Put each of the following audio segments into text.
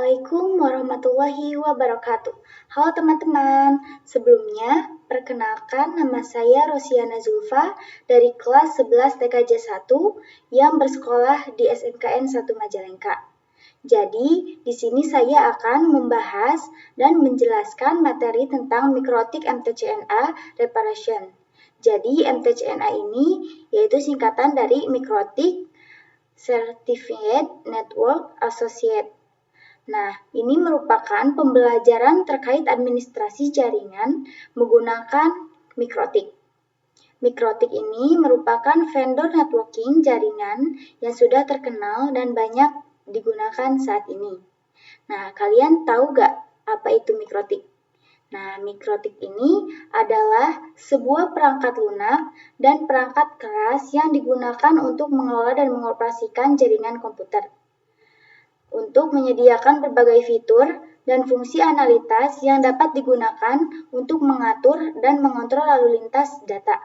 Assalamualaikum warahmatullahi wabarakatuh. Halo teman-teman, sebelumnya perkenalkan nama saya Rosiana Zulfa dari kelas 11 TKJ 1 yang bersekolah di SMKN 1 Majalengka. Jadi, di sini saya akan membahas dan menjelaskan materi tentang mikrotik MTCNA Reparation. Jadi, MTCNA ini yaitu singkatan dari Mikrotik Certified Network Associate. Nah, ini merupakan pembelajaran terkait administrasi jaringan menggunakan mikrotik. Mikrotik ini merupakan vendor networking jaringan yang sudah terkenal dan banyak digunakan saat ini. Nah, kalian tahu nggak apa itu mikrotik? Nah, mikrotik ini adalah sebuah perangkat lunak dan perangkat keras yang digunakan untuk mengelola dan mengoperasikan jaringan komputer, untuk menyediakan berbagai fitur dan fungsi analitas yang dapat digunakan untuk mengatur dan mengontrol lalu lintas data,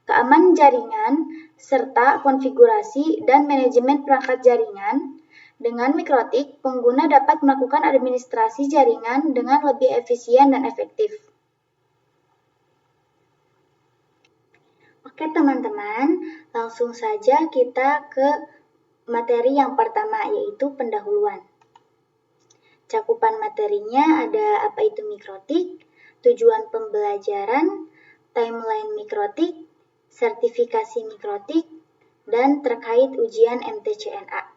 keamanan jaringan, serta konfigurasi dan manajemen perangkat jaringan. Dengan mikrotik, pengguna dapat melakukan administrasi jaringan dengan lebih efisien dan efektif. Oke teman-teman, langsung saja kita ke materi yang pertama, yaitu pendahuluan. Cakupan materinya ada apa itu mikrotik, tujuan pembelajaran, timeline mikrotik, sertifikasi mikrotik, dan terkait ujian MTCNA.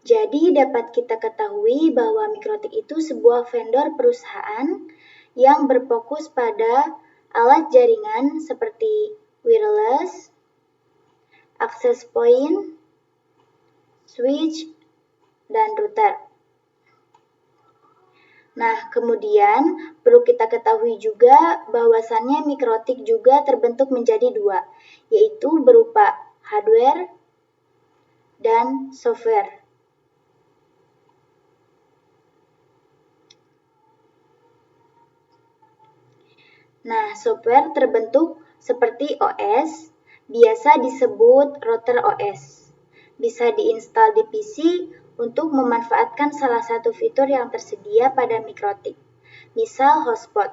Jadi dapat kita ketahui bahwa mikrotik itu sebuah vendor perusahaan yang berfokus pada alat jaringan seperti wireless, access point, switch, dan router. Nah, kemudian perlu kita ketahui juga bahwasannya mikrotik juga terbentuk menjadi dua, yaitu berupa hardware dan software. Nah, software terbentuk seperti OS, biasa disebut router OS. Bisa diinstal di PC untuk memanfaatkan salah satu fitur yang tersedia pada mikrotik, misal hotspot.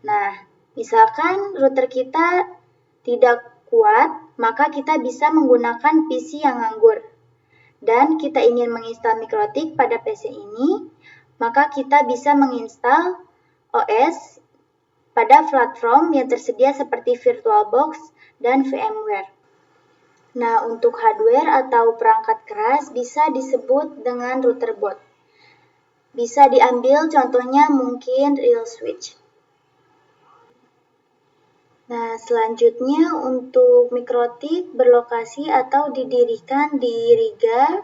Nah, misalkan router kita tidak kuat, maka kita bisa menggunakan PC yang nganggur. Dan kita ingin menginstal mikrotik pada PC ini, maka kita bisa menginstal OS pada platform yang tersedia seperti VirtualBox dan VMware. Nah, untuk hardware atau perangkat keras bisa disebut dengan router board. Bisa diambil contohnya mungkin real switch. Nah, selanjutnya untuk mikrotik berlokasi atau didirikan di Riga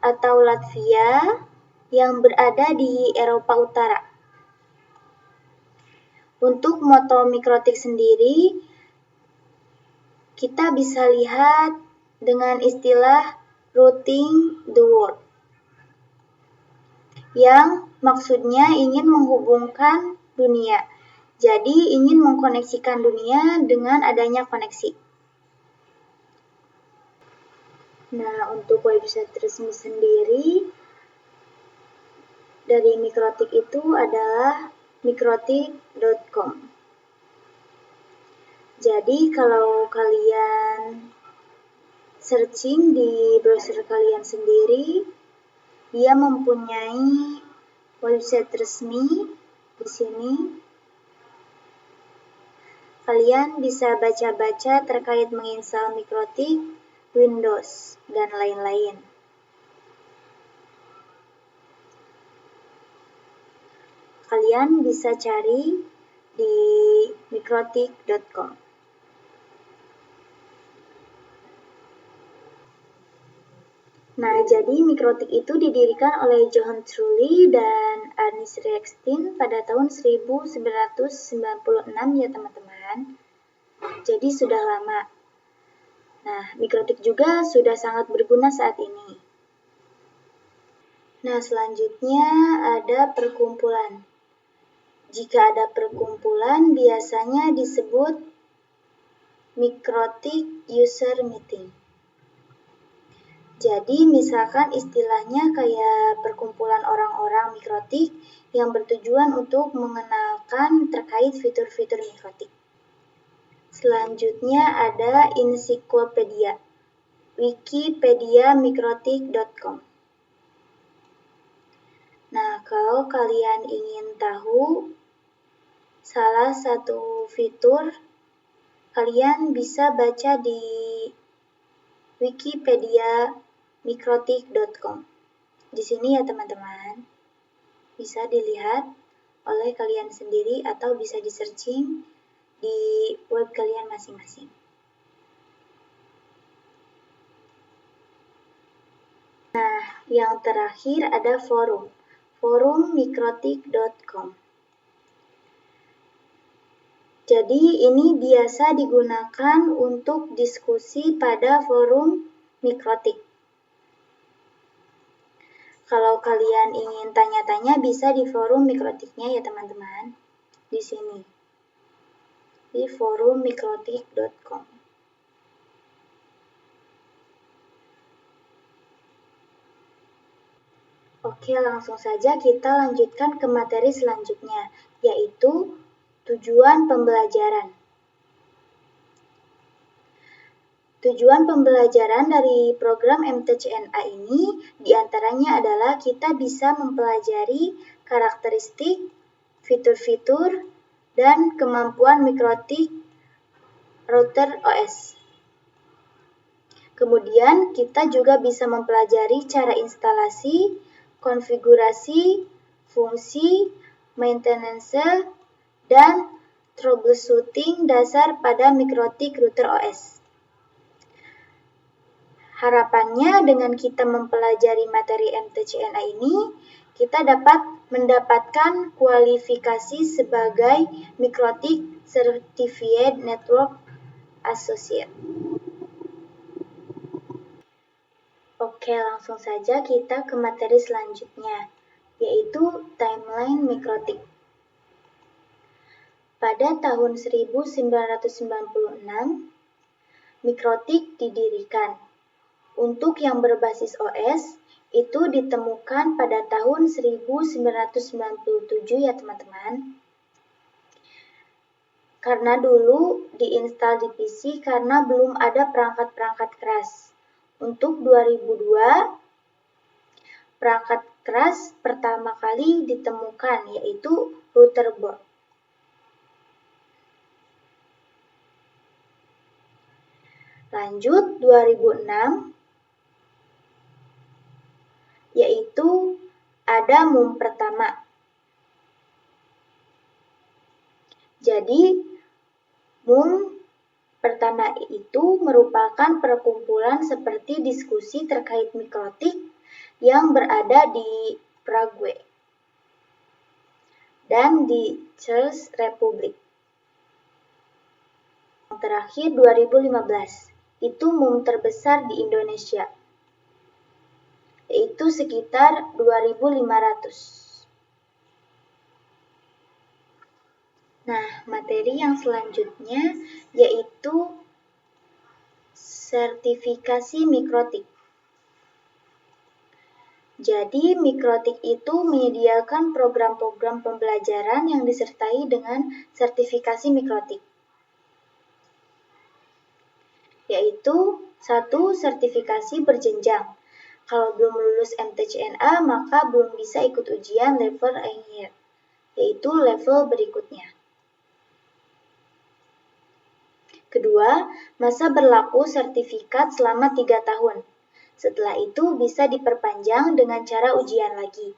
atau Latvia yang berada di Eropa Utara. Untuk moto mikrotik sendiri, kita bisa lihat dengan istilah routing the world, yang maksudnya ingin menghubungkan dunia. Jadi ingin mengkoneksikan dunia dengan adanya koneksi. Nah, untuk website resmi sendiri dari mikrotik itu adalah mikrotik.com. Jadi kalau kalian searching di browser kalian sendiri, dia mempunyai website resmi di sini. Kalian bisa baca-baca terkait menginstal mikrotik, Windows, dan lain-lain. Kalian bisa cari di mikrotik.com. Nah, jadi mikrotik itu didirikan oleh Johan Trulli dan Ernst Rextin pada tahun 1996 ya teman-teman. Jadi sudah lama. Nah, mikrotik juga sudah sangat berguna saat ini. Nah, selanjutnya ada perkumpulan. Jika ada perkumpulan, biasanya disebut mikrotik user meeting. Jadi misalkan istilahnya kayak perkumpulan orang-orang mikrotik yang bertujuan untuk mengenalkan terkait fitur-fitur mikrotik. Selanjutnya ada ensiklopedia, wikipediamikrotik.com. Nah, kalau kalian ingin tahu salah satu fitur, kalian bisa baca di wikipediamikrotik.com. Di sini ya teman-teman, bisa dilihat oleh kalian sendiri atau bisa di-searching di web kalian masing-masing. Nah, yang terakhir ada forum, forummikrotik.com. Jadi ini biasa digunakan untuk diskusi pada forum mikrotik. Kalau kalian ingin tanya-tanya bisa di forum mikrotiknya ya teman-teman. Di sini. Di forummikrotik.com. Oke, langsung saja kita lanjutkan ke materi selanjutnya, yaitu tujuan pembelajaran. Tujuan pembelajaran dari program MTCNA ini diantaranya adalah kita bisa mempelajari karakteristik, fitur-fitur, dan kemampuan mikrotik router OS. Kemudian kita juga bisa mempelajari cara instalasi, konfigurasi, fungsi, maintenance, dan troubleshooting dasar pada mikrotik router OS. Harapannya dengan kita mempelajari materi MTCNA ini, kita dapat mendapatkan kualifikasi sebagai Mikrotik Certified Network Associate. Oke, langsung saja kita ke materi selanjutnya, yaitu timeline mikrotik. Pada tahun 1996, mikrotik didirikan. Untuk yang berbasis OS, itu ditemukan pada tahun 1997 ya teman-teman. Karena dulu diinstal di PC karena belum ada perangkat-perangkat keras. Untuk 2002, perangkat keras pertama kali ditemukan yaitu router board. Lanjut 2006, yaitu ada MUM pertama. Jadi, MUM pertama itu merupakan perkumpulan seperti diskusi terkait mikrotik yang berada di Prague dan di Czech Republic. Yang terakhir 2015, itu MUM terbesar di Indonesia, yaitu sekitar 2.500. Nah, materi yang selanjutnya yaitu sertifikasi mikrotik. Jadi, mikrotik itu menyediakan program-program pembelajaran yang disertai dengan sertifikasi mikrotik. Yaitu 1. Sertifikasi berjenjang. Kalau belum lulus MTCNA, maka belum bisa ikut ujian level akhir, yaitu level berikutnya. Kedua, masa berlaku sertifikat selama 3 tahun. Setelah itu bisa diperpanjang dengan cara ujian lagi.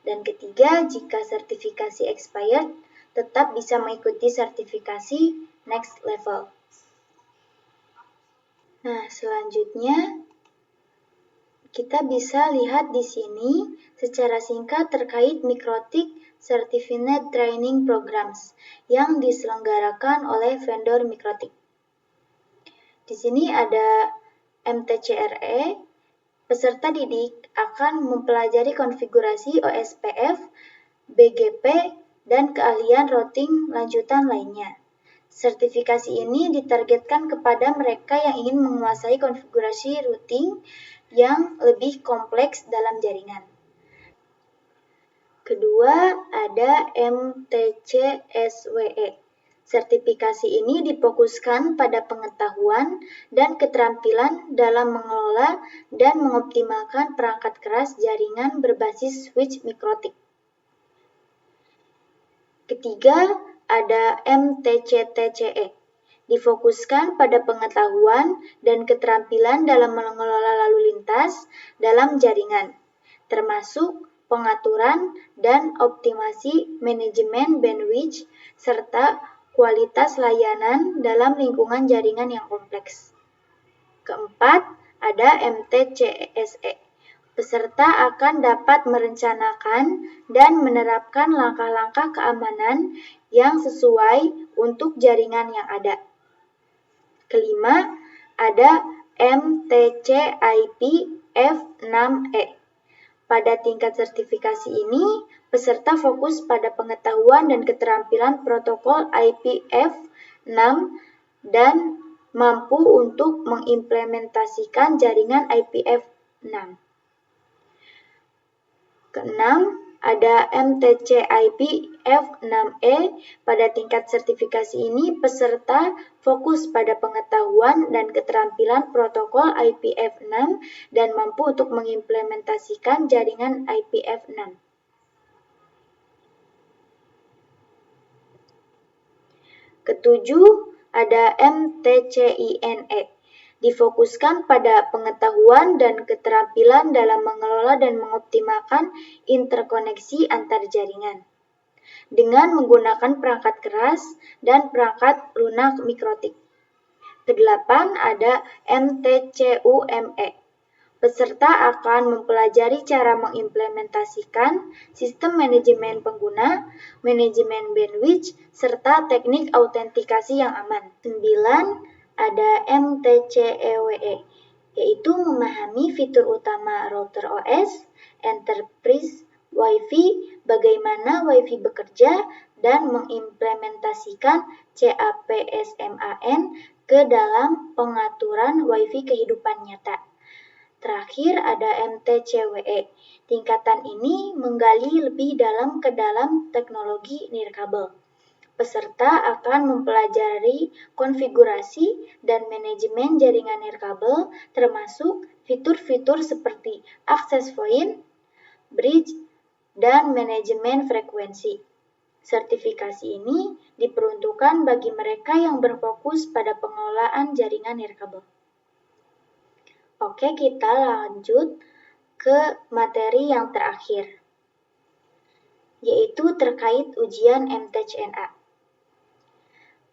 Dan ketiga, jika sertifikasi expired, tetap bisa mengikuti sertifikasi next level. Nah, selanjutnya kita bisa lihat di sini secara singkat terkait Mikrotik Certified Training Programs yang diselenggarakan oleh vendor mikrotik. Di sini ada MTCRE, peserta didik akan mempelajari konfigurasi OSPF, BGP, dan keahlian routing lanjutan lainnya. Sertifikasi ini ditargetkan kepada mereka yang ingin menguasai konfigurasi routing yang lebih kompleks dalam jaringan. Kedua, ada MTC-SWE. Sertifikasi ini difokuskan pada pengetahuan dan keterampilan dalam mengelola dan mengoptimalkan perangkat keras jaringan berbasis switch mikrotik. Ketiga, ada MTC-TCE. Difokuskan pada pengetahuan dan keterampilan dalam mengelola lalu lintas dalam jaringan, termasuk pengaturan dan optimasi manajemen bandwidth serta kualitas layanan dalam lingkungan jaringan yang kompleks. Keempat, ada MTCSE. Peserta akan dapat merencanakan dan menerapkan langkah-langkah keamanan yang sesuai untuk jaringan yang ada. Kelima, ada MTC-IP F6E. Pada tingkat sertifikasi ini, peserta fokus pada pengetahuan dan keterampilan protokol IPv6 dan mampu untuk mengimplementasikan jaringan IPv6. Keenam, ada MTC-IP F6E. Pada tingkat sertifikasi ini, peserta fokus pada pengetahuan dan keterampilan protokol IPv6 dan mampu untuk mengimplementasikan jaringan IPv6. Ketujuh, ada MTCINE. Difokuskan pada pengetahuan dan keterampilan dalam mengelola dan mengoptimalkan interkoneksi antar jaringan dengan menggunakan perangkat keras dan perangkat lunak mikrotik. Kedelapan, ada MTCUME. Peserta akan mempelajari cara mengimplementasikan sistem manajemen pengguna, manajemen bandwidth, serta teknik autentikasi yang aman. 9. Ada MTCEWE, yaitu memahami fitur utama router OS, enterprise, Wi-Fi, bagaimana Wi-Fi bekerja, dan mengimplementasikan CAPSMAN ke dalam pengaturan Wi-Fi kehidupan nyata. Terakhir ada MTCWE. Tingkatan ini menggali lebih dalam ke dalam teknologi nirkabel. Peserta akan mempelajari konfigurasi dan manajemen jaringan nirkabel, termasuk fitur-fitur seperti access point, bridge, dan manajemen frekuensi. Sertifikasi ini diperuntukkan bagi mereka yang berfokus pada pengelolaan jaringan nirkabel. Oke, kita lanjut ke materi yang terakhir, yaitu terkait ujian MTCNA.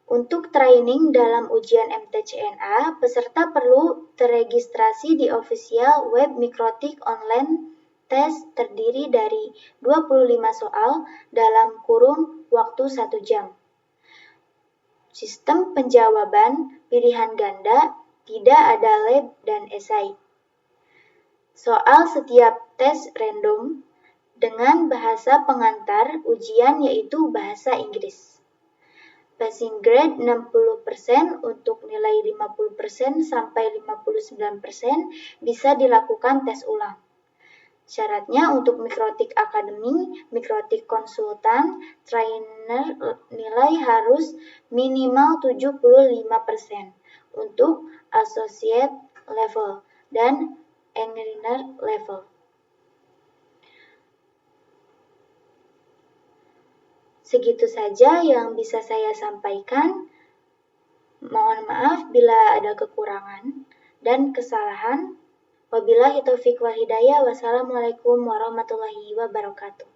Untuk training dalam ujian MTCNA, peserta perlu terregistrasi di official web Mikrotik online test terdiri dari 25 soal dalam kurun waktu 1 jam. Sistem penjawaban pilihan ganda, tidak ada lab dan esai. Soal setiap tes random dengan bahasa pengantar ujian yaitu bahasa Inggris. Passing grade 60% untuk nilai 50% sampai 59% bisa dilakukan tes ulang. Syaratnya untuk Mikrotik Academy, Mikrotik Konsultan, trainer nilai harus minimal 75% untuk associate level dan engineer level. Segitu saja yang bisa saya sampaikan. Mohon maaf bila ada kekurangan dan kesalahan. Wabillahi taufiq wal hidayah. Wassalamualaikum warahmatullahi wabarakatuh.